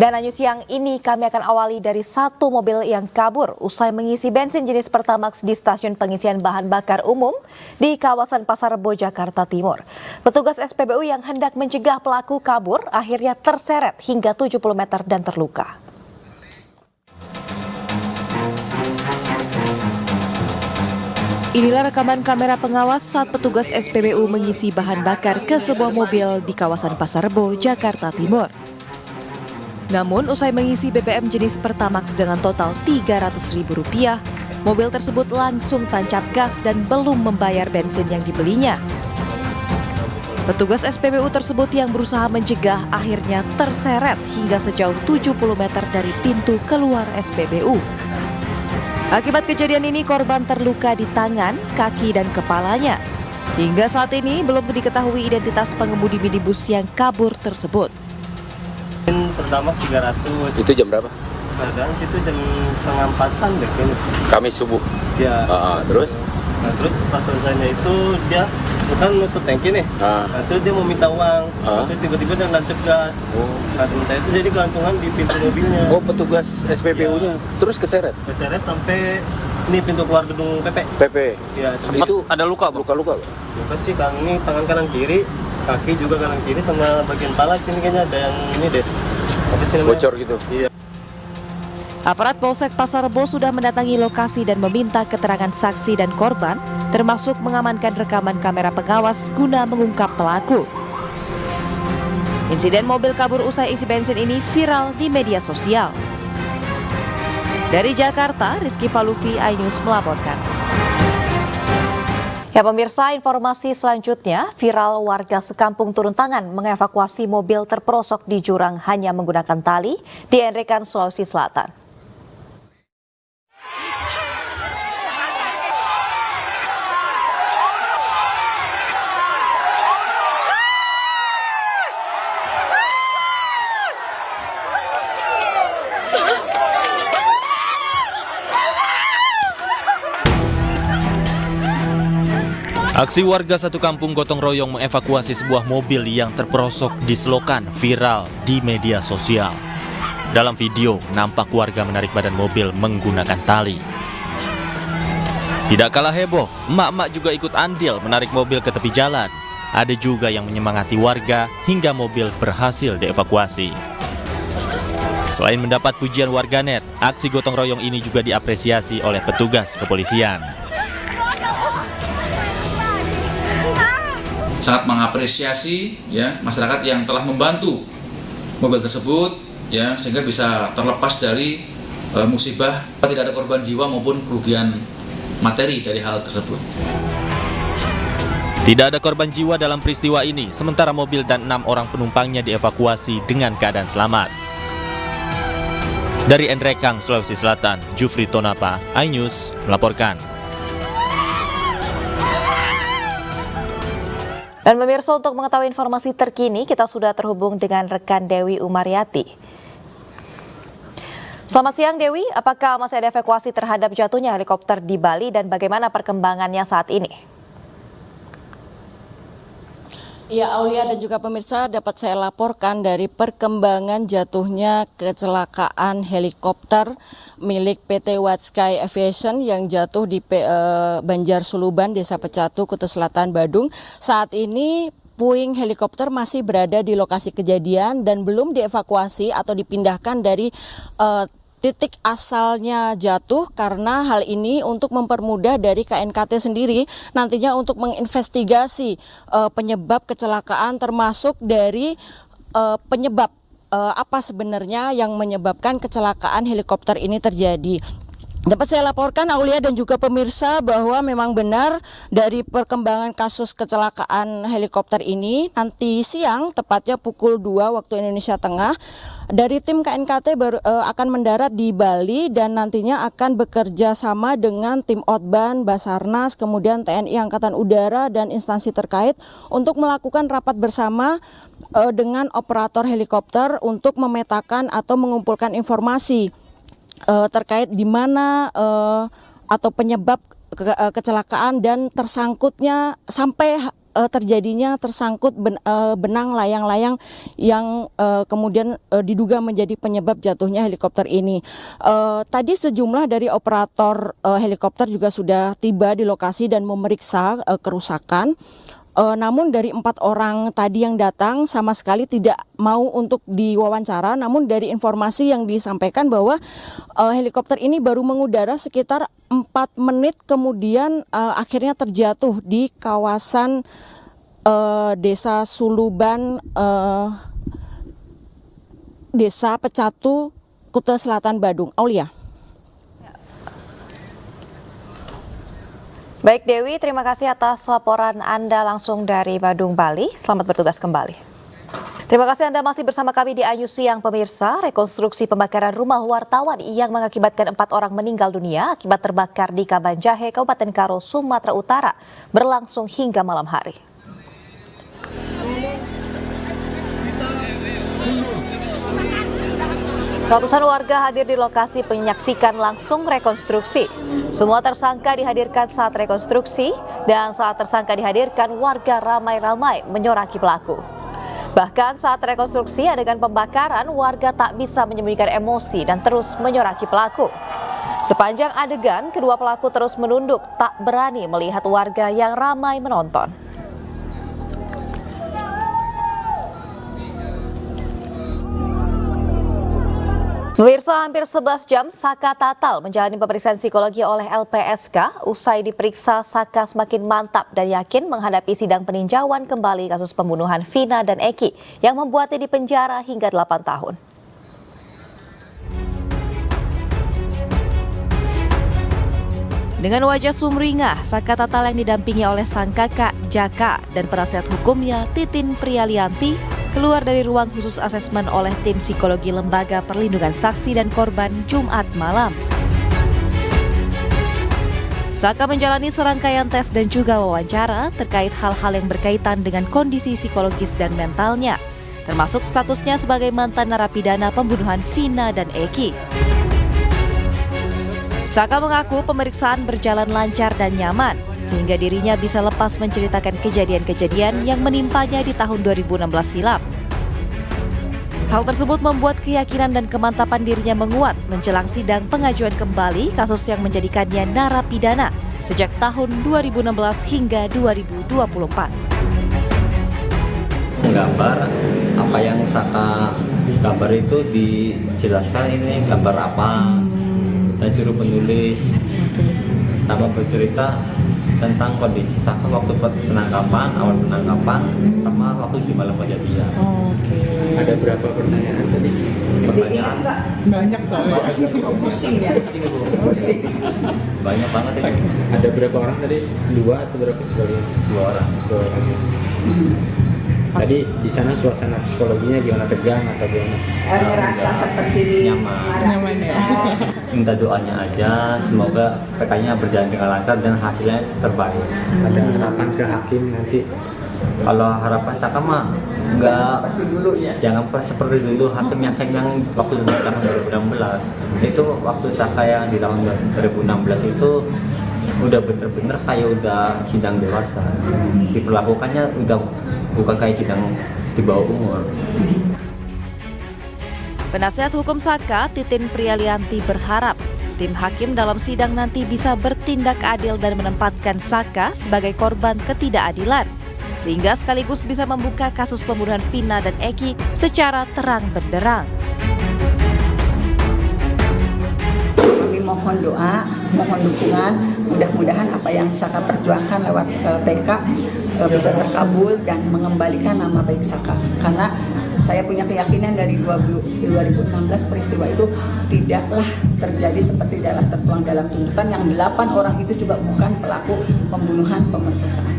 Dan Anju siang ini kami akan awali dari satu mobil yang kabur usai mengisi bensin jenis Pertamax di stasiun pengisian bahan bakar umum di kawasan Pasar Rebo, Jakarta Timur. Petugas SPBU yang hendak mencegah pelaku kabur akhirnya terseret hingga 70 meter dan terluka. Inilah rekaman kamera pengawas saat petugas SPBU mengisi bahan bakar ke sebuah mobil di kawasan Pasar Rebo, Jakarta Timur. Namun usai mengisi BBM jenis Pertamax dengan total Rp300.000, mobil tersebut langsung tancap gas dan belum membayar bensin yang dibelinya. Petugas SPBU tersebut yang berusaha mencegah akhirnya terseret hingga sejauh 70 meter dari pintu keluar SPBU. Akibat kejadian ini korban terluka di tangan, kaki, dan kepalanya. Hingga saat ini belum diketahui identitas pengemudi minibus yang kabur tersebut. Pertama 300. Itu jam berapa? Kadang itu jam 3:30 deh kayaknya. Kamis subuh. Ya. Terus? Nah, terus pas selesainya itu dia bukan nutup tangki nih. Nah, terus dia mau minta uang. Terus tiba-tiba dia nancep gas. Nah, teman saya itu jadi kelantungan di pintu mobilnya. Oh, petugas SPBU-nya. Terus keseret? Keseret sampai ini pintu keluar gedung PP. PP. Ya, itu ada luka, luka-luka. Luka sih kan ini tangan kanan kiri, kaki juga kanan kiri sama bagian kepala sini kayaknya ada yang ini deh. Apa sih namanya? Bocor gitu. Iya. Aparat Polsek Pasar Rebo sudah mendatangi lokasi dan meminta keterangan saksi dan korban, termasuk mengamankan rekaman kamera pengawas guna mengungkap pelaku. Insiden mobil kabur usai isi bensin ini viral di media sosial. Dari Jakarta, Rizky Falufi, iNews melaporkan. Ya pemirsa, informasi selanjutnya, viral warga sekampung turun tangan mengevakuasi mobil terperosok di jurang hanya menggunakan tali di Enrekan, Sulawesi Selatan. Aksi warga satu kampung gotong royong mengevakuasi sebuah mobil yang terperosok di selokan viral di media sosial. Dalam video, nampak warga menarik badan mobil menggunakan tali. Tidak kalah heboh, emak-emak juga ikut andil menarik mobil ke tepi jalan. Ada juga yang menyemangati warga hingga mobil berhasil dievakuasi. Selain mendapat pujian warganet, aksi gotong royong ini juga diapresiasi oleh petugas kepolisian. Sangat mengapresiasi ya masyarakat yang telah membantu mobil tersebut ya sehingga bisa terlepas dari musibah, tidak ada korban jiwa maupun kerugian materi dari hal tersebut. Tidak ada korban jiwa dalam peristiwa ini, sementara mobil dan 6 orang penumpangnya dievakuasi dengan keadaan selamat. Dari Enrekang, Sulawesi Selatan, Jufri Tonapa, iNews melaporkan. Dan pemirsa, untuk mengetahui informasi terkini, kita sudah terhubung dengan rekan Dewi Umaryati. Selamat siang Dewi, apakah masih ada evakuasi terhadap jatuhnya helikopter di Bali dan bagaimana perkembangannya saat ini? Ya, Aulia dan juga pemirsa, dapat saya laporkan dari perkembangan jatuhnya kecelakaan helikopter milik PT White Sky Aviation yang jatuh di Banjar Suluban, Desa Pecatu, Kuta Selatan, Badung. Saat ini puing helikopter masih berada di lokasi kejadian dan belum dievakuasi atau dipindahkan dari titik asalnya jatuh, karena hal ini untuk mempermudah dari KNKT sendiri nantinya untuk menginvestigasi penyebab kecelakaan, termasuk dari penyebab apa sebenarnya yang menyebabkan kecelakaan helikopter ini terjadi. Dapat saya laporkan, Aulia dan juga pemirsa, bahwa memang benar dari perkembangan kasus kecelakaan helikopter ini, nanti siang tepatnya pukul 2 waktu Indonesia Tengah, dari tim KNKT akan mendarat di Bali dan nantinya akan bekerja sama dengan tim Otban, Basarnas, kemudian TNI Angkatan Udara dan instansi terkait untuk melakukan rapat bersama dengan operator helikopter untuk memetakan atau mengumpulkan informasi terkait di mana atau penyebab kecelakaan dan tersangkutnya sampai terjadinya tersangkut benang layang-layang yang kemudian diduga menjadi penyebab jatuhnya helikopter ini. Tadi sejumlah dari operator helikopter juga sudah tiba di lokasi dan memeriksa kerusakan. Namun dari 4 orang tadi yang datang sama sekali tidak mau untuk diwawancara. Namun dari informasi yang disampaikan bahwa helikopter ini baru mengudara sekitar 4 menit kemudian akhirnya terjatuh di kawasan Desa Suluban, Desa Pecatu, Kuta Selatan, Badung. Aulia. Baik Dewi, terima kasih atas laporan Anda langsung dari Badung, Bali. Selamat bertugas kembali. Terima kasih Anda masih bersama kami di Ayu Siang pemirsa. Rekonstruksi pembakaran rumah wartawan yang mengakibatkan 4 orang meninggal dunia akibat terbakar di Kabanjahe, Kabupaten Karo, Sumatera Utara berlangsung hingga malam hari. Ratusan warga hadir di lokasi menyaksikan langsung rekonstruksi. Semua tersangka dihadirkan saat rekonstruksi dan saat tersangka dihadirkan warga ramai-ramai menyoraki pelaku. Bahkan saat rekonstruksi adegan pembakaran warga tak bisa menyembunyikan emosi dan terus menyoraki pelaku. Sepanjang adegan kedua pelaku terus menunduk tak berani melihat warga yang ramai menonton. Pemirsa, hampir 11 jam Saka Tatal menjalani pemeriksaan psikologi oleh LPSK. Usai diperiksa, Saka semakin mantap dan yakin menghadapi sidang peninjauan kembali kasus pembunuhan Vina dan Eki yang membuatnya dipenjara hingga 8 tahun. Dengan wajah sumringah, Saka Tatal yang didampingi oleh sang kakak Jaka dan penasihat hukumnya Titin Prialianti keluar dari ruang khusus asesmen oleh tim psikologi Lembaga Perlindungan Saksi dan Korban Jumat malam. Saka menjalani serangkaian tes dan juga wawancara terkait hal-hal yang berkaitan dengan kondisi psikologis dan mentalnya, termasuk statusnya sebagai mantan narapidana pembunuhan Vina dan Eki. Saka mengaku pemeriksaan berjalan lancar dan nyaman, sehingga dirinya bisa lepas menceritakan kejadian-kejadian yang menimpanya di tahun 2016 silam. Hal tersebut membuat keyakinan dan kemantapan dirinya menguat menjelang sidang pengajuan kembali kasus yang menjadikannya narapidana sejak tahun 2016 hingga 2024. Gambar apa yang Saka gambar itu dijelaskan ini gambar apa. Saya suruh penulis sama bercerita tentang kondisi Saka waktu penangkapan, awal penangkapan, sama waktu di malam kejadian. Ada berapa pertanyaan tadi? Pertanyaan Banyak soalnya. Pusing ya? Pusing. banyak banget ya. Ada berapa orang tadi? 2 atau berapa sebagian? 2 orang. 2 orang. Tadi di sana suasana psikologinya gimana, tegang atau gimana? Ngerasa seperti Nyaman ya. Minta doanya aja, semoga PK-nya berjalan dengan lancar dan hasilnya terbaik. Ada harapan ke hakim nanti? Kalau harapan Saka mah enggak, Seperti dulu ya. jangan seperti dulu hakim yang waktu di tahun 2016 itu waktu Saka yang di tahun 2016 itu udah bener-bener kayak udah sidang dewasa, diperlakukannya udah bukan kayak sidang di bawah umur. Penasihat hukum Saka, Titin Prialianti, berharap tim hakim dalam sidang nanti bisa bertindak adil dan menempatkan Saka sebagai korban ketidakadilan, sehingga sekaligus bisa membuka kasus pembunuhan Vina dan Eki secara terang benderang. Kami mohon doa, mohon dukungan, mudah-mudahan apa yang Saka perjuangkan lewat PK bisa terkabul dan mengembalikan nama baik Saka. Karena saya punya keyakinan dari 2016 peristiwa itu tidaklah terjadi seperti tertuang dalam tuntutan, yang 8 orang itu juga bukan pelaku pembunuhan pemerkosaan.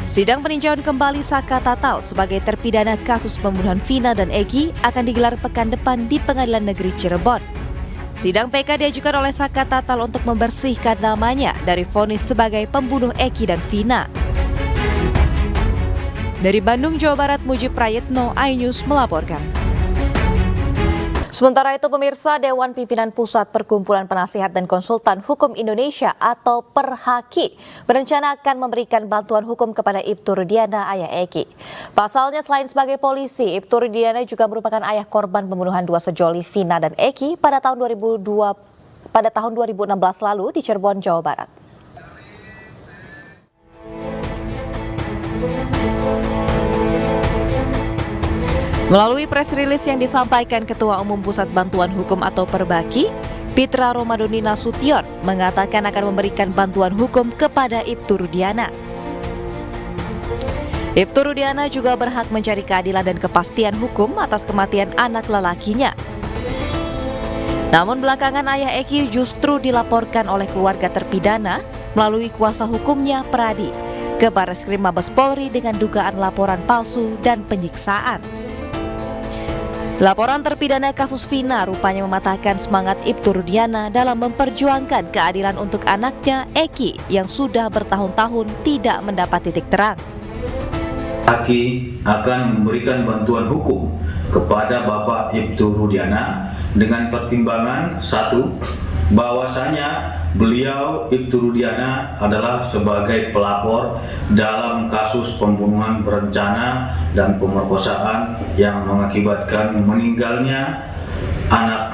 Sidang peninjauan kembali Saka Tatal sebagai terpidana kasus pembunuhan Vina dan Eki akan digelar pekan depan di Pengadilan Negeri Cirebon. Sidang PK diajukan oleh Saka Tatal untuk membersihkan namanya dari vonis sebagai pembunuh Eki dan Vina. Dari Bandung, Jawa Barat, Mujib Prayetno, iNews melaporkan. Sementara itu pemirsa, Dewan Pimpinan Pusat Perkumpulan Penasihat dan Konsultan Hukum Indonesia atau Perhaki berencana akan memberikan bantuan hukum kepada Ibtu Rudiana ayah Eki. Pasalnya selain sebagai polisi, Ibtu Rudiana juga merupakan ayah korban pembunuhan dua sejoli Vina dan Eki pada tahun 2016 lalu di Cirebon, Jawa Barat. Melalui press release yang disampaikan Ketua Umum Pusat Bantuan Hukum atau Perbaki, Pitra Romadoni Nasution mengatakan akan memberikan bantuan hukum kepada Ibtu Rudiana. Ibtu Rudiana juga berhak mencari keadilan dan kepastian hukum atas kematian anak lelakinya. Namun belakangan ayah Eki justru dilaporkan oleh keluarga terpidana melalui kuasa hukumnya Pradi ke Barreskrim Mabes Polri dengan dugaan laporan palsu dan penyiksaan. Laporan terpidana kasus Vina rupanya mematahkan semangat Ibtu Rudiana dalam memperjuangkan keadilan untuk anaknya Eki yang sudah bertahun-tahun tidak mendapat titik terang. Aki akan memberikan bantuan hukum kepada Bapak Ibtu Rudiana dengan pertimbangan satu, bahwasanya beliau Ibtu Rudiana adalah sebagai pelapor dalam kasus pembunuhan berencana dan pemerkosaan yang mengakibatkan meninggalnya anak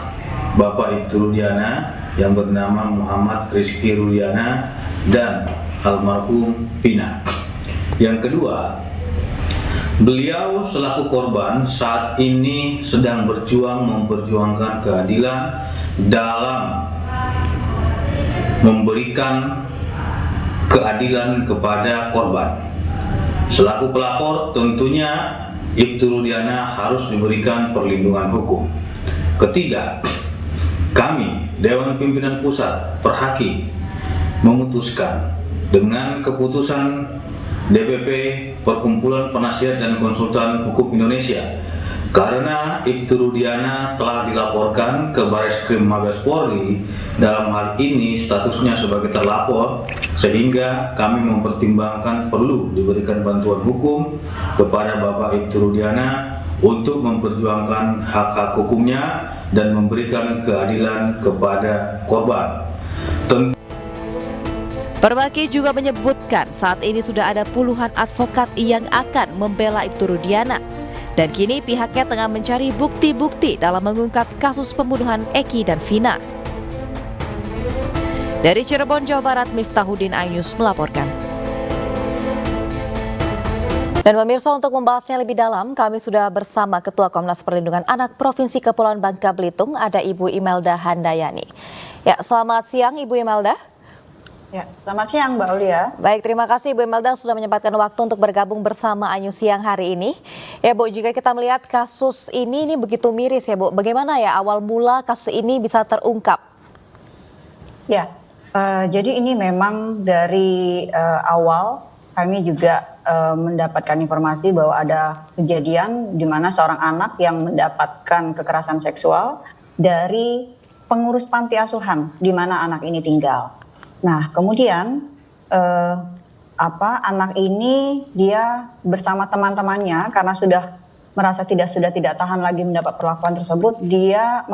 Bapak Ibtu Rudiana yang bernama Muhammad Rizky Rudiana dan almarhum Vina. Yang kedua, beliau selaku korban saat ini sedang berjuang memperjuangkan keadilan dalam memberikan keadilan kepada korban. Selaku pelapor tentunya Ibtu Rudiana harus diberikan perlindungan hukum. Ketiga, kami Dewan Pimpinan Pusat Perhaki memutuskan dengan keputusan DPP Perkumpulan Penasihat dan Konsultan Hukum Indonesia, karena Ibtu Rudiana telah dilaporkan ke Barreskrim Mabes Polri, dalam hal ini statusnya sebagai terlapor, sehingga kami mempertimbangkan perlu diberikan bantuan hukum kepada Bapak Ibtu Rudiana untuk memperjuangkan hak-hak hukumnya dan memberikan keadilan kepada korban. Perbaki juga menyebutkan saat ini sudah ada puluhan advokat yang akan membela Ibtu Rudiana. Dan kini pihaknya tengah mencari bukti-bukti dalam mengungkap kasus pembunuhan Eki dan Vina. Dari Cirebon, Jawa Barat, Miftahudin Ainus melaporkan. Dan pemirsa, untuk membahasnya lebih dalam, kami sudah bersama Ketua Komnas Perlindungan Anak Provinsi Kepulauan Bangka Belitung, ada Ibu Imelda Handayani. Ya, selamat siang Ibu Imelda. Ya, selamat siang Mbak Aulia. Baik, terima kasih Bu Imelda sudah menyempatkan waktu untuk bergabung bersama Ainus siang hari ini. Ya Bu, jika kita melihat kasus ini begitu miris ya Bu, bagaimana ya awal mula kasus ini bisa terungkap? Ya, jadi ini memang dari awal kami juga mendapatkan informasi bahwa ada kejadian di mana seorang anak yang mendapatkan kekerasan seksual dari pengurus panti asuhan di mana anak ini tinggal. Nah, kemudian anak ini dia bersama teman-temannya karena sudah merasa sudah tidak tahan lagi mendapat perlakuan tersebut, dia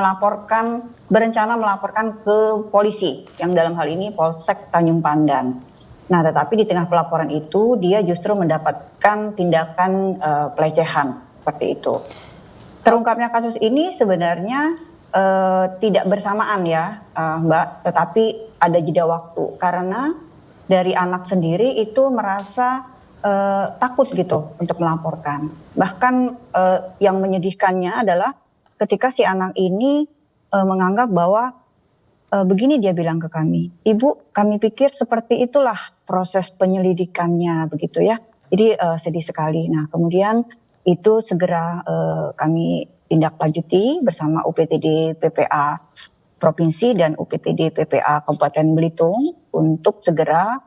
berencana melaporkan ke polisi yang dalam hal ini Polsek Tanjung Pandan. Nah, tetapi di tengah pelaporan itu dia justru mendapatkan tindakan pelecehan seperti itu. Terungkapnya kasus ini sebenarnya tidak bersamaan ya Mbak, tetapi ada jeda waktu karena dari anak sendiri itu merasa takut gitu untuk melaporkan. Bahkan yang menyedihkannya adalah ketika si anak ini menganggap bahwa begini dia bilang ke kami, "Ibu, kami pikir seperti itulah proses penyelidikannya," begitu ya. Jadi sedih sekali. Nah, kemudian itu segera kami tindak lanjuti bersama UPTD PPA Provinsi dan UPTD PPA Kabupaten Belitung untuk segera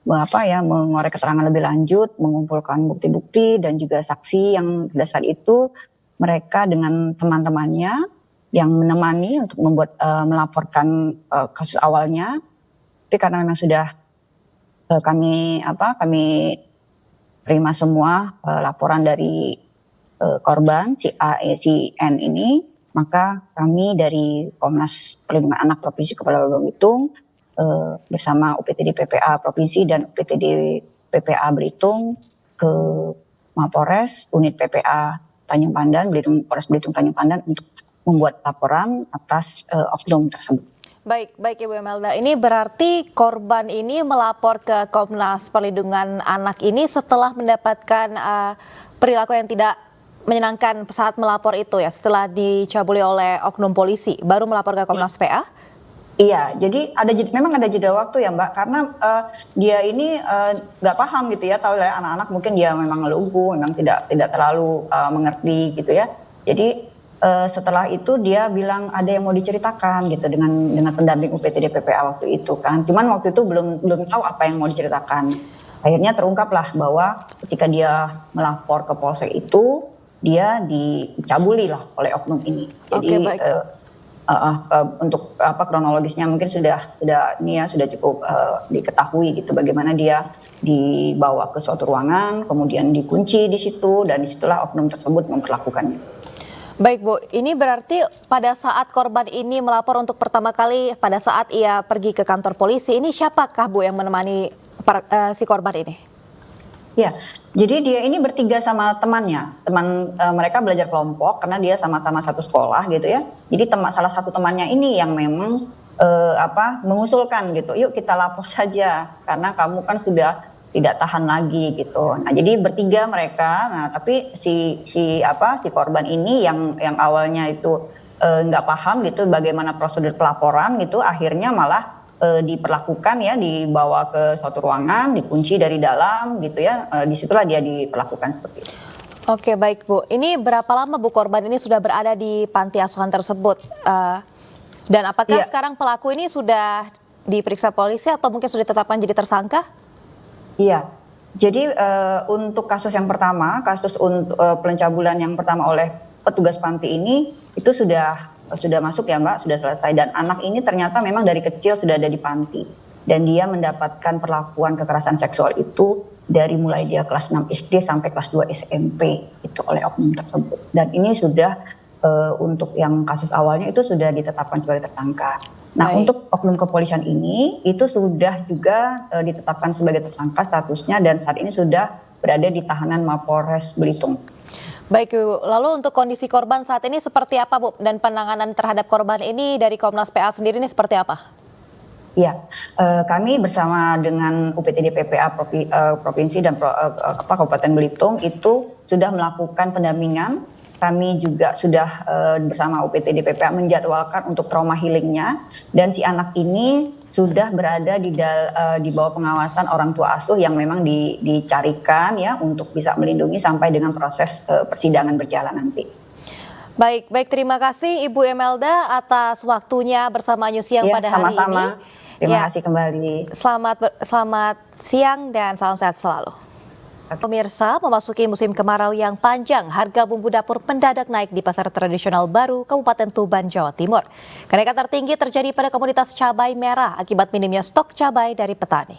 mengorek keterangan lebih lanjut, mengumpulkan bukti-bukti dan juga saksi yang berdasar itu mereka dengan teman-temannya yang menemani untuk melaporkan kasus awalnya. Tapi karena memang sudah kami terima semua laporan dari korban si si N ini, maka kami dari Komnas Perlindungan Anak Provinsi Kepulauan Belitung bersama UPTD PPA Provinsi dan UPTD PPA Belitung ke Mapores unit PPA Tanjung Pandan, Polres Belitung Tanjung Pandan untuk membuat laporan atas oknum tersebut. Baik Ibu Imelda, ini berarti korban ini melapor ke Komnas Perlindungan Anak ini setelah mendapatkan perilaku yang tidak menyenangkan saat melapor itu ya, setelah dicabuli oleh oknum polisi, baru melapor ke Komnas PA? Iya, jadi memang ada jeda waktu ya Mbak, karena dia ini nggak paham gitu ya, tahu lah anak-anak mungkin dia memang lugu, memang tidak terlalu mengerti gitu ya. Jadi setelah itu dia bilang ada yang mau diceritakan gitu dengan pendamping UPTD PPA waktu itu kan. Cuman waktu itu belum tahu apa yang mau diceritakan. Akhirnya terungkaplah bahwa ketika dia melapor ke polsek itu dia dicabuli lah oleh oknum ini. Jadi untuk kronologisnya mungkin sudah cukup diketahui gitu bagaimana dia dibawa ke suatu ruangan, kemudian dikunci di situ dan disitulah oknum tersebut memperlakukannya. Baik Bu, ini berarti pada saat korban ini melapor untuk pertama kali pada saat ia pergi ke kantor polisi, ini siapakah Bu yang menemani si korban ini? Ya, jadi dia ini bertiga sama temannya, mereka belajar kelompok karena dia sama-sama satu sekolah gitu ya. Jadi salah satu temannya ini yang memang mengusulkan gitu, yuk kita lapor saja karena kamu kan sudah tidak tahan lagi gitu. Nah jadi bertiga mereka, nah tapi si korban ini yang awalnya itu nggak paham gitu bagaimana prosedur pelaporan gitu, akhirnya malah diperlakukan ya, dibawa ke suatu ruangan, dikunci dari dalam gitu ya, disitulah dia diperlakukan seperti itu. Oke baik Bu, ini berapa lama Bu korban ini sudah berada di panti asuhan tersebut? Dan apakah sekarang pelaku ini sudah diperiksa polisi atau mungkin sudah ditetapkan jadi tersangka? Iya, jadi untuk kasus yang pertama, kasus pencabulan yang pertama oleh petugas panti ini itu sudah masuk ya Mbak, sudah selesai, dan anak ini ternyata memang dari kecil sudah ada di panti dan dia mendapatkan perlakuan kekerasan seksual itu dari mulai dia kelas 6 SD sampai kelas 2 SMP itu oleh oknum tersebut, dan ini sudah untuk yang kasus awalnya itu sudah ditetapkan sebagai tersangka. Nah untuk oknum kepolisian ini itu sudah juga ditetapkan sebagai tersangka statusnya dan saat ini sudah berada di tahanan Mapores Belitung. Baik Bu, lalu untuk kondisi korban saat ini seperti apa Bu? Dan penanganan terhadap korban ini dari Komnas PA sendiri ini seperti apa? Ya, kami bersama dengan UPTD PPA Provinsi dan Kabupaten Belitung itu sudah melakukan pendampingan. Kami juga sudah bersama UPTD PPA menjadwalkan untuk trauma healingnya, dan si anak ini sudah berada di bawah pengawasan orang tua asuh yang memang dicarikan ya untuk bisa melindungi sampai dengan proses persidangan berjalan nanti. Baik, terima kasih Ibu Imelda atas waktunya bersama News Siang pada hari ini. Sama-sama. Terima kasih kembali. Selamat siang dan salam sehat selalu. Pemirsa, memasuki musim kemarau yang panjang, harga bumbu dapur mendadak naik di Pasar Tradisional Baru, Kabupaten Tuban, Jawa Timur. Kenaikan tertinggi terjadi pada komoditas cabai merah akibat minimnya stok cabai dari petani.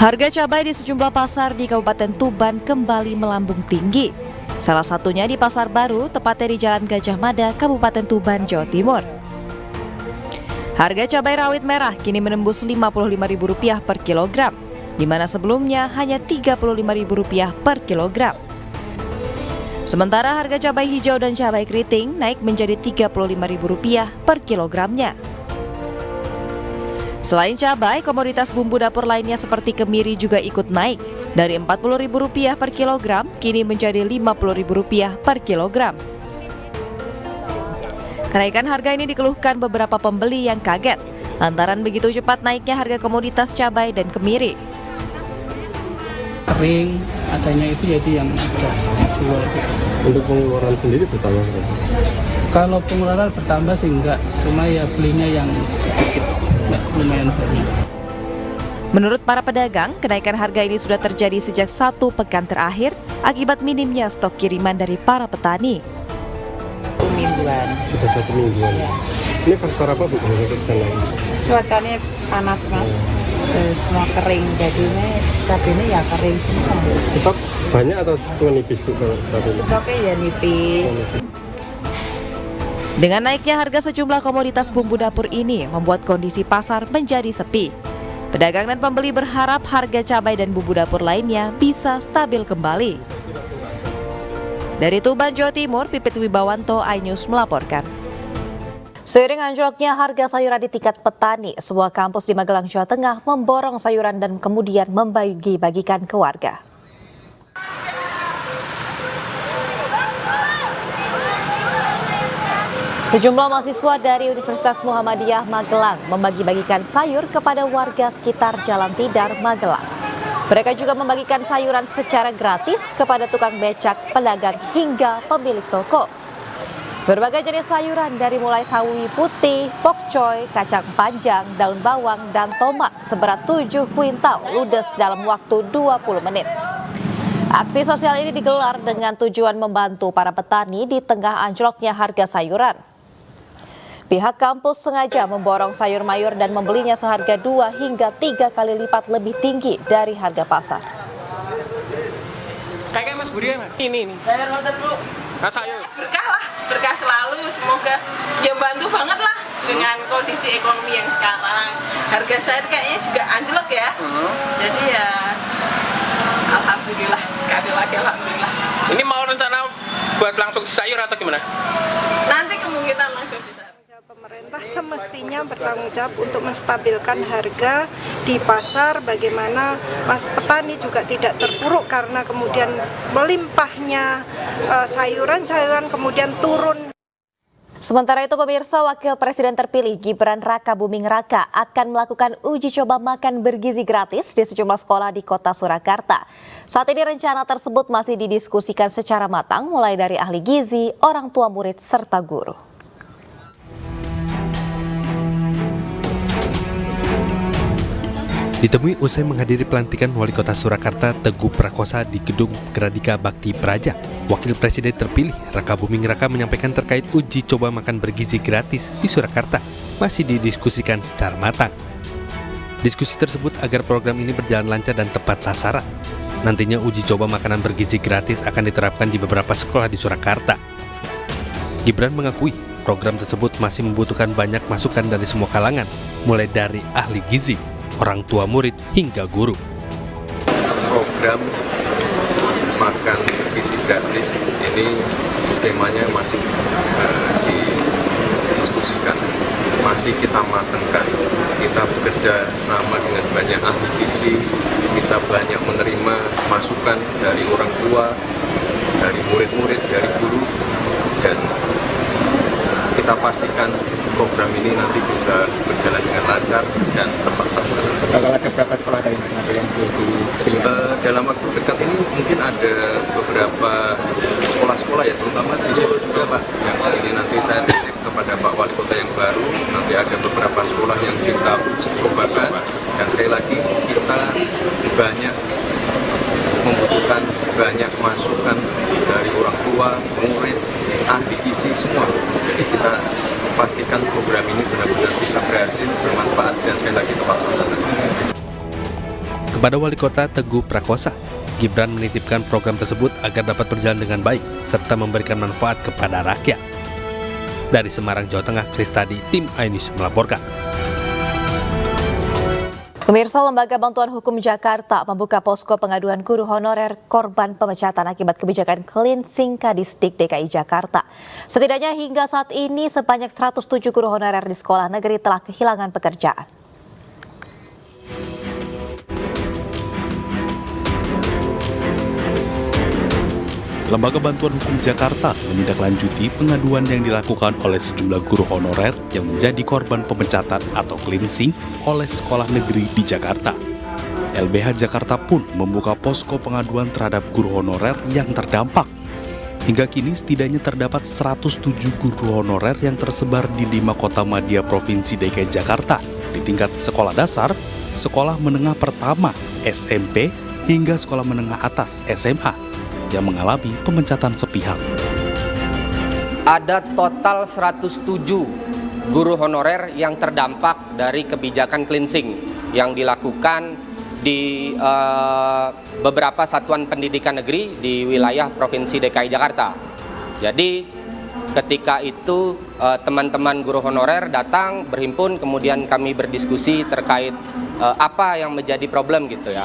Harga cabai di sejumlah pasar di Kabupaten Tuban kembali melambung tinggi. Salah satunya di Pasar Baru, tepatnya di Jalan Gajah Mada, Kabupaten Tuban, Jawa Timur. Harga cabai rawit merah kini menembus Rp55.000 per kilogram, di mana sebelumnya hanya Rp35.000 per kilogram. Sementara harga cabai hijau dan cabai keriting naik menjadi Rp35.000 per kilogramnya. Selain cabai, komoditas bumbu dapur lainnya seperti kemiri juga ikut naik, dari Rp40.000 per kilogram kini menjadi Rp50.000 per kilogram. Kenaikan harga ini dikeluhkan beberapa pembeli yang kaget lantaran begitu cepat naiknya harga komoditas cabai dan kemiri. Kering adanya itu jadi yang sudah jual. Untuk pengeluaran sendiri bertambah berapa? Kalau pengeluaran bertambah sih enggak, cuma ya belinya yang sedikit, lumayan banyak. Menurut para pedagang, kenaikan harga ini sudah terjadi sejak 1 pekan terakhir akibat minimnya stok kiriman dari para petani. Mingguan. Sudah 1 mingguan. Ya. Ini faktor apa Bu? Cuacanya panas Mas. semua kering, jadinya cabenya ya kering semua. Stok banyak atau cuma nipis Bu kalau saat ini? Stoknya ya nipis. Dengan naiknya harga sejumlah komoditas bumbu dapur ini membuat kondisi pasar menjadi sepi. Pedagang dan pembeli berharap harga cabai dan bumbu dapur lainnya bisa stabil kembali. Dari Tuban, Jawa Timur, Pipit Wibawanto, iNews melaporkan. Seiring anjloknya harga sayuran di tingkat petani, sebuah kampus di Magelang, Jawa Tengah memborong sayuran dan kemudian membagi-bagikan ke warga. Sejumlah mahasiswa dari Universitas Muhammadiyah Magelang membagi-bagikan sayur kepada warga sekitar Jalan Tidar, Magelang. Mereka juga membagikan sayuran secara gratis kepada tukang becak, pedagang hingga pemilik toko. Berbagai jenis sayuran dari mulai sawi putih, pokcoy, kacang panjang, daun bawang, dan tomat seberat 7 kuintal ludes dalam waktu 20 menit. Aksi sosial ini digelar dengan tujuan membantu para petani di tengah anjloknya harga sayuran. Pihak kampus sengaja memborong sayur mayur dan membelinya seharga 2 hingga 3 kali lipat lebih tinggi dari harga pasar. Kayak Mas Budi Mas, ini. Sayur order Bu. Sayur. Berkah lah, berkah selalu, semoga ya bantu banget lah dengan kondisi ekonomi yang sekarang. Harga sayur kayaknya juga anjlok ya. Jadi ya alhamdulillah, sekali lagi alhamdulillah. Ini mau rencana buat langsung di sayur atau gimana? Nanti kemungkinan langsung di sayur. Pemerintah semestinya bertanggung jawab untuk menstabilkan harga di pasar, bagaimana petani juga tidak terpuruk karena kemudian melimpahnya sayuran kemudian turun. Sementara itu pemirsa, Wakil Presiden terpilih Gibran Rakabuming Raka akan melakukan uji coba makan bergizi gratis di sejumlah sekolah di Kota Surakarta. Saat ini rencana tersebut masih didiskusikan secara matang mulai dari ahli gizi, orang tua murid, serta guru. Ditemui usai menghadiri pelantikan Wali Kota Surakarta Teguh Prakosa di Gedung Gradika Bakti Praja, Wakil Presiden terpilih Rakabuming Raka menyampaikan terkait uji coba makan bergizi gratis di Surakarta masih didiskusikan secara matang. Diskusi tersebut agar program ini berjalan lancar dan tepat sasaran. Nantinya uji coba makanan bergizi gratis akan diterapkan di beberapa sekolah di Surakarta. Gibran mengakui program tersebut masih membutuhkan banyak masukan dari semua kalangan, mulai dari ahli gizi, orang tua murid, hingga guru. Program makan gizi gratis ini skemanya masih didiskusikan, masih kita matangkan. Kita bekerja sama dengan banyak ahli gizi, kita banyak menerima masukan dari orang tua, dari murid-murid, dari guru, dan kita pastikan program ini nanti bisa berjalan dengan lancar dan tepat sasaran. Kalau ada berapa sekolah tadi yang dipilih? Dalam waktu dekat ini mungkin ada beberapa sekolah-sekolah ya, terutama di Solo juga Pak. Yang ini nanti saya titip kepada Pak Wali Kota yang baru, nanti ada beberapa sekolah yang kita uji cobakan. Dan sekali lagi kita banyak membutuhkan banyak masukan dari orang tua, murid, ahli gizi semua. Jadi kita pastikan program ini benar-benar bisa berhasil, bermanfaat, dan sekali lagi tepat sasaran. Kepada Wali Kota Teguh Prakosa, Gibran menitipkan program tersebut agar dapat berjalan dengan baik serta memberikan manfaat kepada rakyat. Dari Semarang, Jawa Tengah, Kristadi, tim iNews melaporkan. Pemirsa, Lembaga Bantuan Hukum Jakarta membuka posko pengaduan guru honorer korban pemecatan akibat kebijakan cleansing Kadisdik DKI Jakarta. Setidaknya hingga saat ini sebanyak 107 guru honorer di sekolah negeri telah kehilangan pekerjaan. Lembaga Bantuan Hukum Jakarta menindaklanjuti pengaduan yang dilakukan oleh sejumlah guru honorer yang menjadi korban pemecatan atau cleansing oleh sekolah negeri di Jakarta. LBH Jakarta pun membuka posko pengaduan terhadap guru honorer yang terdampak. Hingga kini setidaknya terdapat 107 guru honorer yang tersebar di 5 kota madya Provinsi DKI Jakarta di tingkat sekolah dasar, sekolah menengah pertama SMP, hingga sekolah menengah atas SMA yang mengalami pemecatan sepihak. Ada total 107 guru honorer yang terdampak dari kebijakan cleansing yang dilakukan di beberapa satuan pendidikan negeri di wilayah Provinsi DKI Jakarta. Jadi ketika itu teman-teman guru honorer datang berhimpun, kemudian kami berdiskusi terkait apa yang menjadi problem gitu ya.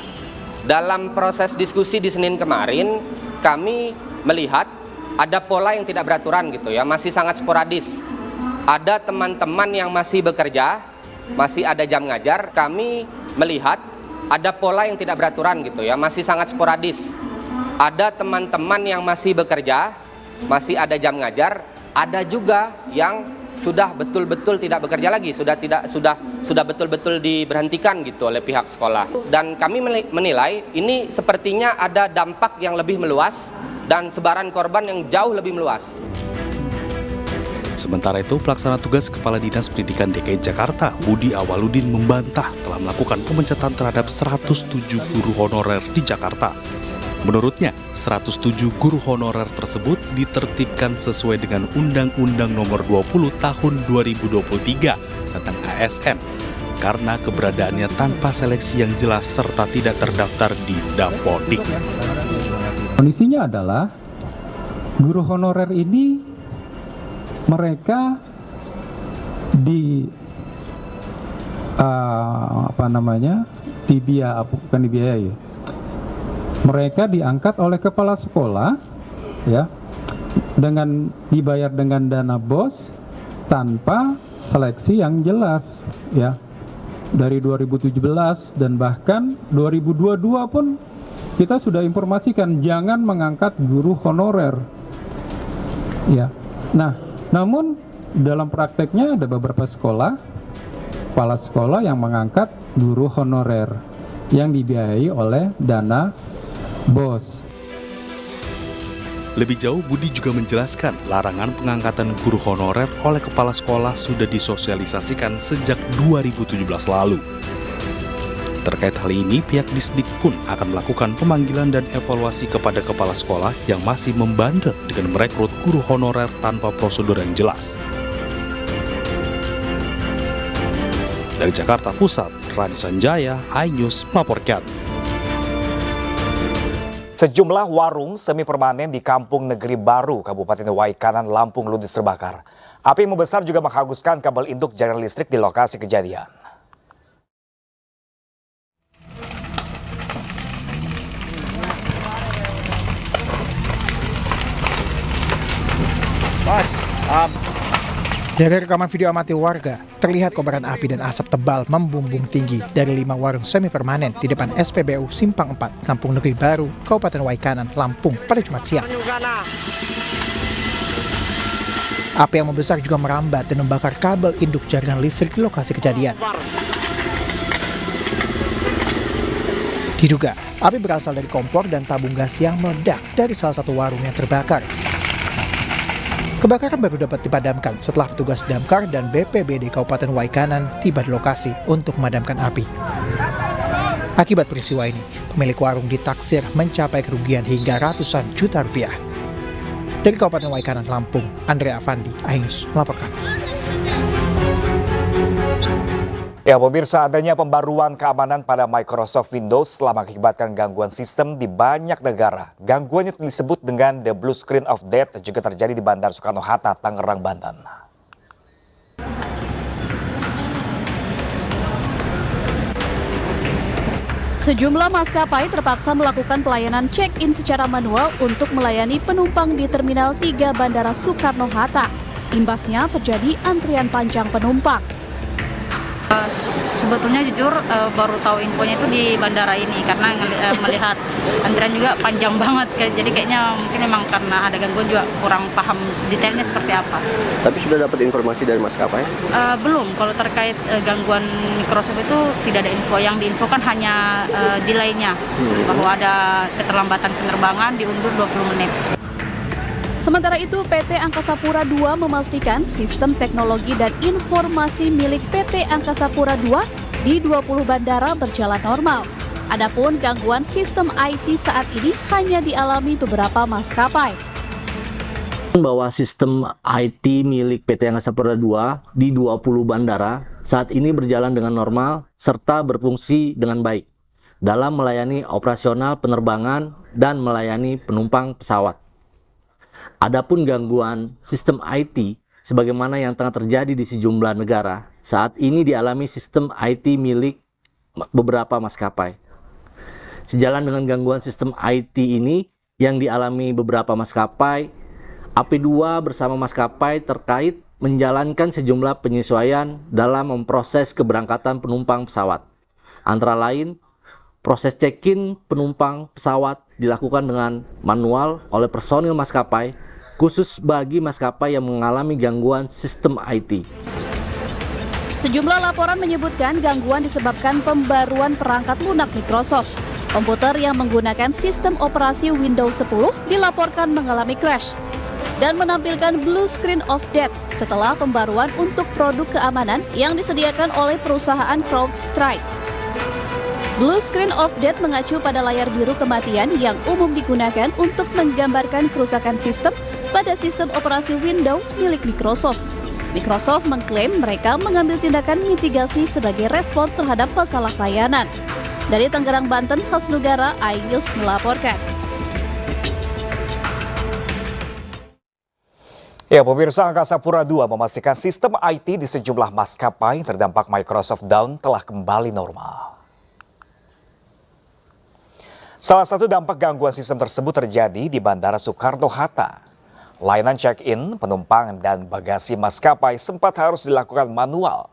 Dalam proses diskusi di Senin kemarin, kami melihat ada pola yang tidak beraturan gitu ya, masih sangat sporadis. Ada teman-teman yang masih bekerja, masih ada jam ngajar. Kami melihat ada pola yang tidak beraturan gitu ya, masih sangat sporadis. Ada teman-teman yang masih bekerja, masih ada jam ngajar. Ada juga yang sudah betul-betul tidak bekerja lagi, sudah betul-betul diberhentikan gitu oleh pihak sekolah. Dan kami menilai ini sepertinya ada dampak yang lebih meluas dan sebaran korban yang jauh lebih meluas. Sementara itu, pelaksana tugas Kepala Dinas Pendidikan DKI Jakarta, Budi Awaludin membantah telah melakukan pemecatan terhadap 107 guru honorer di Jakarta. Menurutnya, 107 guru honorer tersebut ditertibkan sesuai dengan Undang-Undang Nomor 20 Tahun 2023 tentang ASN karena keberadaannya tanpa seleksi yang jelas serta tidak terdaftar di Dapodik. Kondisinya adalah guru honorer ini mereka dibiayai. Mereka diangkat oleh kepala sekolah ya, dengan dibayar dengan dana BOS tanpa seleksi yang jelas ya. Dari 2017 dan bahkan 2022 pun kita sudah informasikan jangan mengangkat guru honorer. Ya. Nah, namun dalam prakteknya ada beberapa sekolah, kepala sekolah yang mengangkat guru honorer yang dibiayai oleh dana BOS. Lebih jauh, Budi juga menjelaskan larangan pengangkatan guru honorer oleh kepala sekolah sudah disosialisasikan sejak 2017 lalu. Terkait hal ini, pihak Disdik pun akan melakukan pemanggilan dan evaluasi kepada kepala sekolah yang masih membandel dengan merekrut guru honorer tanpa prosedur yang jelas. Dari Jakarta Pusat, Rani Sanjaya, iNews melaporkan. Sejumlah warung semi permanen di Kampung Negeri Baru, Kabupaten Waikanan, Lampung ludes terbakar. Api membesar juga menghanguskan kabel induk jaringan listrik di lokasi kejadian. Dari rekaman video amatir warga, terlihat kobaran api dan asap tebal membumbung tinggi dari 5 warung semi permanen di depan SPBU Simpang 4, Kampung Negeri Baru, Kabupaten Waikanan, Lampung pada Jumat siang. Api yang membesar juga merambat dan membakar kabel induk jaringan listrik di lokasi kejadian. Diduga, api berasal dari kompor dan tabung gas yang meledak dari salah satu warung yang terbakar. Kebakaran baru dapat dipadamkan setelah petugas damkar dan BPBD Kabupaten Waikanan tiba di lokasi untuk memadamkan api. Akibat peristiwa ini, pemilik warung ditaksir mencapai kerugian hingga ratusan juta rupiah. Dari Kabupaten Waikanan, Lampung, Andrea Avandi, iNews melaporkan. Ya pemirsa, adanya pembaruan keamanan pada Microsoft Windows telah mengakibatkan gangguan sistem di banyak negara. Gangguan itu disebut dengan the blue screen of death juga terjadi di Bandara Soekarno-Hatta, Tangerang, Banten. Sejumlah maskapai terpaksa melakukan pelayanan check-in secara manual untuk melayani penumpang di Terminal 3 Bandara Soekarno-Hatta. Imbasnya terjadi antrian panjang penumpang. Sebetulnya jujur baru tahu infonya itu di bandara ini karena melihat antrian juga panjang banget, jadi kayaknya mungkin memang karena ada gangguan juga kurang paham detailnya seperti apa. Tapi sudah dapat informasi dari maskapai? Belum, kalau terkait gangguan Microsoft itu tidak ada info, yang diinfokan hanya delay-nya bahwa ada keterlambatan penerbangan diundur 20 menit. Sementara itu, PT Angkasa Pura II memastikan sistem teknologi dan informasi milik PT Angkasa Pura II di 20 bandara berjalan normal. Adapun gangguan sistem IT saat ini hanya dialami beberapa maskapai. Bahwa sistem IT milik PT Angkasa Pura II di 20 bandara saat ini berjalan dengan normal serta berfungsi dengan baik dalam melayani operasional penerbangan dan melayani penumpang pesawat. Adapun gangguan sistem IT sebagaimana yang tengah terjadi di sejumlah negara, saat ini dialami sistem IT milik beberapa maskapai. Sejalan dengan gangguan sistem IT ini yang dialami beberapa maskapai, AP2 bersama maskapai terkait menjalankan sejumlah penyesuaian dalam memproses keberangkatan penumpang pesawat. Antara lain, proses check-in penumpang pesawat dilakukan dengan manual oleh personil maskapai, khusus bagi maskapai yang mengalami gangguan sistem IT. Sejumlah laporan menyebutkan gangguan disebabkan pembaruan perangkat lunak Microsoft. Komputer yang menggunakan sistem operasi Windows 10 dilaporkan mengalami crash dan menampilkan blue screen of death setelah pembaruan untuk produk keamanan yang disediakan oleh perusahaan CrowdStrike. Blue screen of death mengacu pada layar biru kematian yang umum digunakan untuk menggambarkan kerusakan sistem pada sistem operasi Windows milik Microsoft. Microsoft mengklaim mereka mengambil tindakan mitigasi sebagai respon terhadap masalah layanan. Dari Tangerang, Banten, Hasnugara, iNews melaporkan. Ya, pemirsa, Angkasa Pura II memastikan sistem IT di sejumlah maskapai terdampak Microsoft Down telah kembali normal. Salah satu dampak gangguan sistem tersebut terjadi di Bandara Soekarno-Hatta. Layanan check-in, penumpang, dan bagasi maskapai sempat harus dilakukan manual.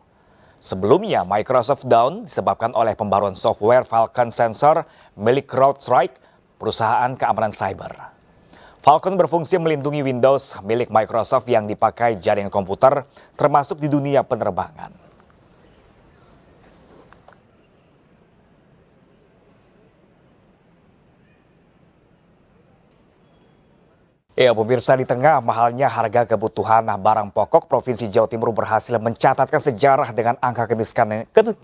Sebelumnya, Microsoft Down disebabkan oleh pembaruan software Falcon Sensor milik CrowdStrike, perusahaan keamanan cyber. Falcon berfungsi melindungi Windows milik Microsoft yang dipakai jaringan komputer, termasuk di dunia penerbangan. Ya, pemirsa, di tengah mahalnya harga kebutuhan barang pokok, Provinsi Jawa Timur berhasil mencatatkan sejarah dengan angka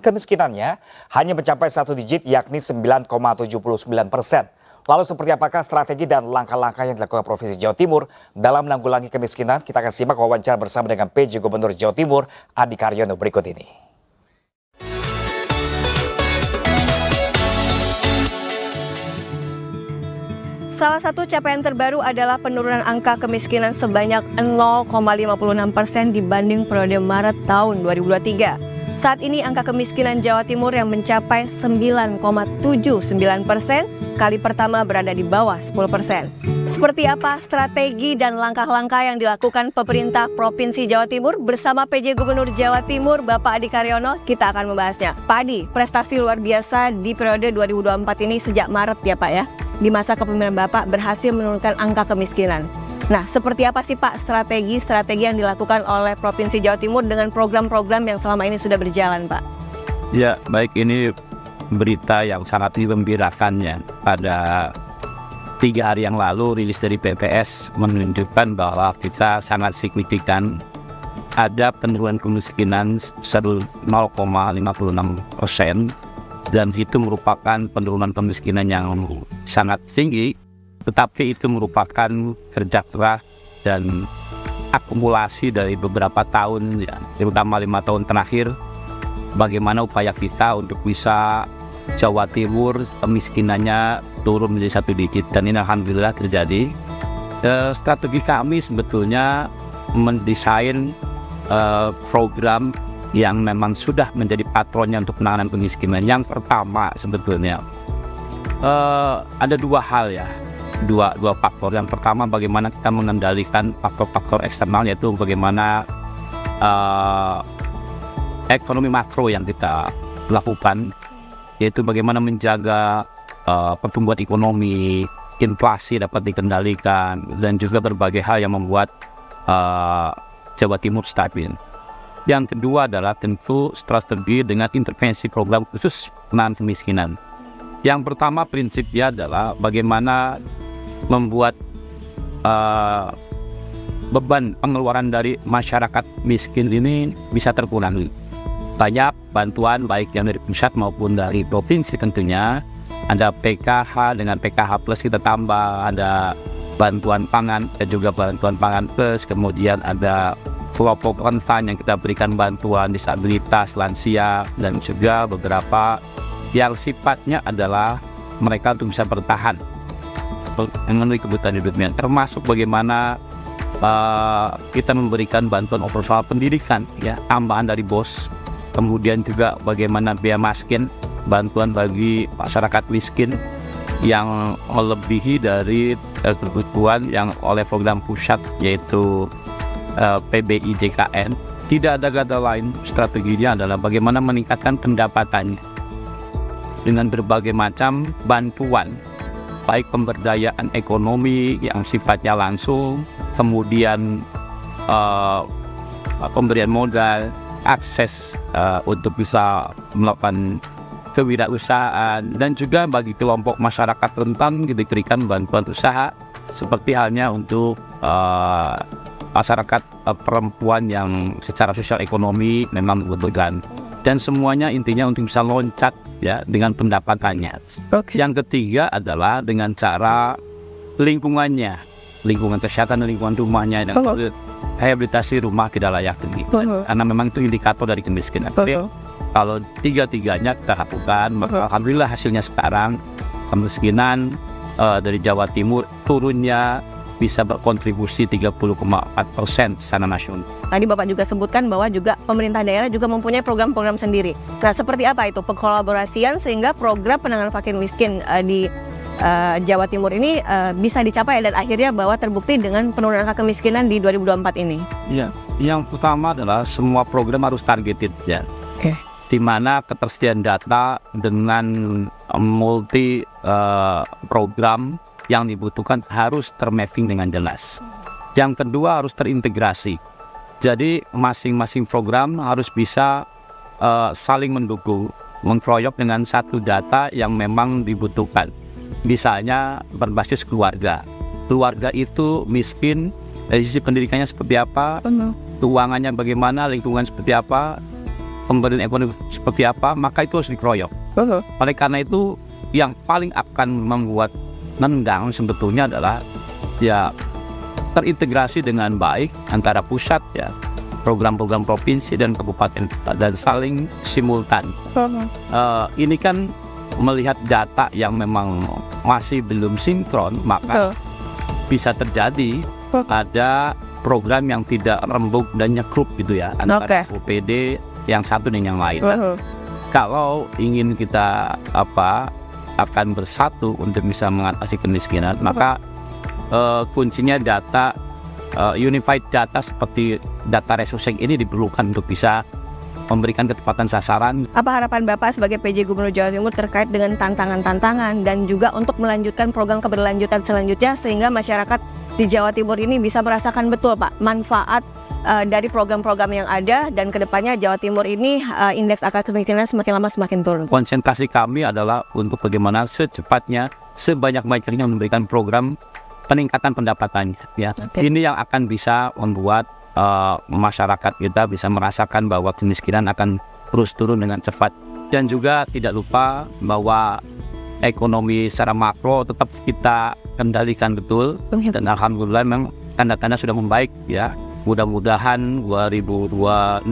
kemiskinannya hanya mencapai 1 digit, yakni 9,79%. Lalu seperti apakah strategi dan langkah-langkah yang dilakukan Provinsi Jawa Timur dalam menanggulangi kemiskinan? Kita akan simak wawancara bersama dengan PJ Gubernur Jawa Timur, Adi Karyono, berikut ini. Salah satu capaian terbaru adalah penurunan angka kemiskinan sebanyak 0,56% dibanding periode Maret tahun 2023. Saat ini angka kemiskinan Jawa Timur yang mencapai 9,79%, kali pertama berada di bawah 10%. Seperti apa strategi dan langkah-langkah yang dilakukan pemerintah Provinsi Jawa Timur bersama PJ Gubernur Jawa Timur Bapak Adi Karyono? Kita akan membahasnya. Pak Adi, prestasi luar biasa di periode 2024 ini sejak Maret ya Pak ya. Di masa kepemimpinan Bapak berhasil menurunkan angka kemiskinan. Nah, seperti apa sih Pak strategi yang dilakukan oleh Provinsi Jawa Timur dengan program-program yang selama ini sudah berjalan Pak? Ya, baik, ini berita yang sangat menggembirakan ya. Pada 3 hari yang lalu rilis dari BPS menunjukkan bahwa kita sangat signifikan ada penurunan kemiskinan 0,56%. Dan itu merupakan penurunan kemiskinan yang sangat tinggi, tetapi itu merupakan kerja keras dan akumulasi dari beberapa tahun, ya, terutama 5 tahun terakhir, bagaimana upaya kita untuk bisa Jawa Timur kemiskinannya turun menjadi 1 digit, dan ini alhamdulillah terjadi. Strategi kami sebetulnya mendesain program yang memang sudah menjadi patronnya untuk penanganan kemiskinan. Yang pertama sebetulnya ada 2 hal ya, dua faktor. Yang pertama, bagaimana kita mengendalikan faktor-faktor eksternal, yaitu bagaimana ekonomi makro yang kita lakukan, yaitu bagaimana menjaga pertumbuhan ekonomi, inflasi dapat dikendalikan, dan juga berbagai hal yang membuat Jawa Timur stabil. Yang kedua adalah tentu strategi dengan intervensi program khusus penanganan kemiskinan. Yang pertama prinsipnya adalah bagaimana membuat beban pengeluaran dari masyarakat miskin ini bisa terkurangi. Banyak bantuan baik yang dari pusat maupun dari provinsi tentunya. Ada PKH, dengan PKH plus kita tambah, ada bantuan pangan dan juga bantuan pangan plus, kemudian ada kelompok rentan yang kita berikan bantuan disabilitas, lansia, dan juga beberapa yang sifatnya adalah mereka untuk bisa bertahan memenuhi kebutuhan hidupnya, termasuk bagaimana kita memberikan bantuan operasional pendidikan, ya, tambahan dari BOS, kemudian juga bagaimana biaya miskin, bantuan bagi masyarakat miskin yang melebihi dari kebutuhan yang oleh program pusat yaitu PBI JKN. Tidak ada kata lain, strateginya adalah bagaimana meningkatkan pendapatannya dengan berbagai macam bantuan, baik pemberdayaan ekonomi yang sifatnya langsung, kemudian pemberian modal, akses untuk bisa melakukan kewirausahaan, dan juga bagi kelompok masyarakat rentan diberikan bantuan usaha seperti halnya untuk masyarakat perempuan yang secara sosial ekonomi memang membutuhkan, dan semuanya intinya untuk bisa loncat, ya, dengan pendapatannya. Yang ketiga adalah dengan cara lingkungan kesehatan dan lingkungan rumahnya, dan rehabilitasi rumah tidak layak huni, karena memang itu indikator dari kemiskinan. Kalau tiga-tiganya kita lakukan, maka alhamdulillah hasilnya sekarang kemiskinan dari Jawa Timur turunnya bisa berkontribusi 30,4% secara nasional. Tadi Bapak juga sebutkan bahwa juga pemerintah daerah juga mempunyai program-program sendiri. Nah, seperti apa itu pengkolaborasian sehingga program penanganan fakir miskin di Jawa Timur ini bisa dicapai dan akhirnya bahwa terbukti dengan penurunan angka kemiskinan di 2024 ini? Ya, yang pertama adalah semua program harus targeted, ya. Di mana ketersediaan data dengan multi program yang dibutuhkan harus termapping dengan jelas. Yang kedua harus terintegrasi. Jadi masing-masing program harus bisa saling mendukung, mengkroyok dengan satu data yang memang dibutuhkan. Misalnya berbasis keluarga. Keluarga itu miskin, dari sisi pendidikannya seperti apa, keuangannya bagaimana, lingkungan seperti apa, pemberdayaan ekonomi seperti apa, maka itu harus dikeroyok. Oleh karena itu yang paling akan membuat nendang sebetulnya adalah, ya, terintegrasi dengan baik antara pusat, ya, program-program provinsi dan kabupaten, dan saling simultan. Ini kan melihat data yang memang masih belum sinkron, maka bisa terjadi ada program yang tidak rembuk dan nyekrup gitu, ya, antara OPD yang satu dengan yang lain. Kalau ingin kita akan bersatu untuk bisa mengatasi kemiskinan, maka kuncinya data, unified data seperti data resourcing ini diperlukan untuk bisa memberikan ketepatan sasaran. Apa harapan Bapak sebagai PJ Gubernur Jawa Timur terkait dengan tantangan-tantangan dan juga untuk melanjutkan program keberlanjutan selanjutnya sehingga masyarakat di Jawa Timur ini bisa merasakan betul, Pak, manfaat dari program-program yang ada, dan kedepannya Jawa Timur ini indeks angka kemiskinan semakin lama semakin turun? Konsentrasi kami adalah untuk bagaimana secepatnya, sebanyak-banyaknya memberikan program peningkatan pendapatannya, ya. Ini yang akan bisa membuat masyarakat kita bisa merasakan bahwa kemiskinan akan terus turun dengan cepat. Dan juga tidak lupa bahwa ekonomi secara makro tetap kita kendalikan betul, dan alhamdulillah memang tanda-tanda sudah membaik, ya. Mudah-mudahan 2025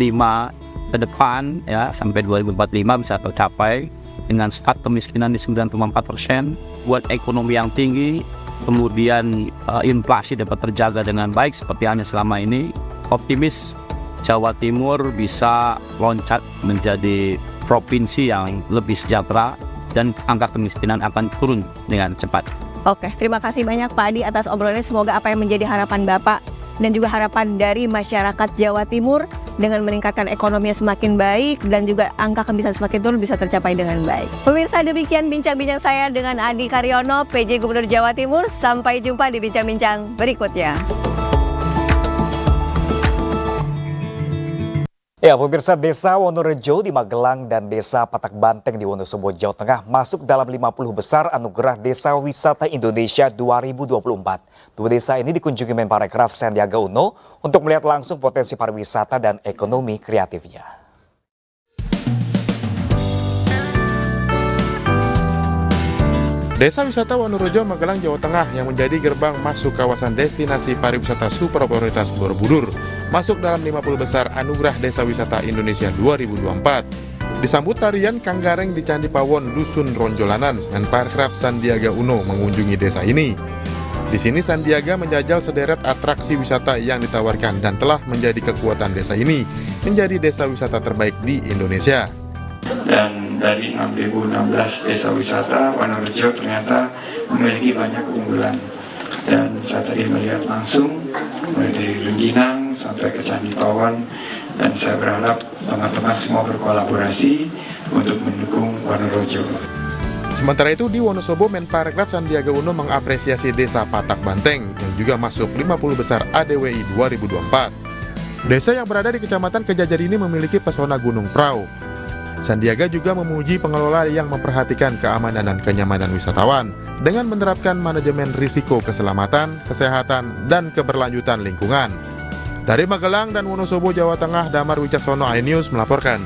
ke depan, ya, sampai 2045 bisa tercapai dengan start kemiskinan di 94%, buat ekonomi yang tinggi, kemudian inflasi dapat terjaga dengan baik seperti halnya selama ini. Optimis Jawa Timur bisa loncat menjadi provinsi yang lebih sejahtera dan angka kemiskinan akan turun dengan cepat. Oke, terima kasih banyak Pak Adi atas obrolannya. Semoga apa yang menjadi harapan Bapak dan juga harapan dari masyarakat Jawa Timur dengan meningkatkan ekonominya semakin baik dan juga angka kemiskinan semakin turun bisa tercapai dengan baik. Pemirsa, demikian bincang-bincang saya dengan Adi Karyono, PJ Gubernur Jawa Timur. Sampai jumpa di bincang-bincang berikutnya. Ya, pemirsa, Desa Wonorejo di Magelang dan Desa Patak Banteng di Wonosobo, Jawa Tengah masuk dalam 50 besar Anugerah Desa Wisata Indonesia 2024. Dua desa ini dikunjungi Menparekraf Sandiaga Uno untuk melihat langsung potensi pariwisata dan ekonomi kreatifnya. Desa Wisata Wonorejo, Magelang, Jawa Tengah yang menjadi gerbang masuk kawasan destinasi pariwisata super prioritas Borobudur masuk dalam 50 besar Anugerah Desa Wisata Indonesia 2024. Disambut tarian Kanggareng di Candi Pawon, Dusun Ronjolanan, Menparekraf Sandiaga Uno mengunjungi desa ini. Di sini Sandiaga menjajal sederet atraksi wisata yang ditawarkan dan telah menjadi kekuatan desa ini menjadi desa wisata terbaik di Indonesia. Dan dari 6.016 desa wisata, Wonorejo ternyata memiliki banyak keunggulan. Dan saya tadi melihat langsung mulai dari Rengginang sampai ke Candi Pawon, dan saya berharap teman-teman semua berkolaborasi untuk mendukung Wonorejo. Sementara itu di Wonosobo, Menparekraf Sandiaga Uno mengapresiasi desa Patak Banteng yang juga masuk 50 besar ADWI 2024. Desa yang berada di Kecamatan Kejajar ini memiliki pesona Gunung Prau. Sandiaga juga memuji pengelola yang memperhatikan keamanan dan kenyamanan wisatawan dengan menerapkan manajemen risiko keselamatan, kesehatan, dan keberlanjutan lingkungan. Dari Magelang dan Wonosobo, Jawa Tengah, Damar Wicaksono, iNews melaporkan.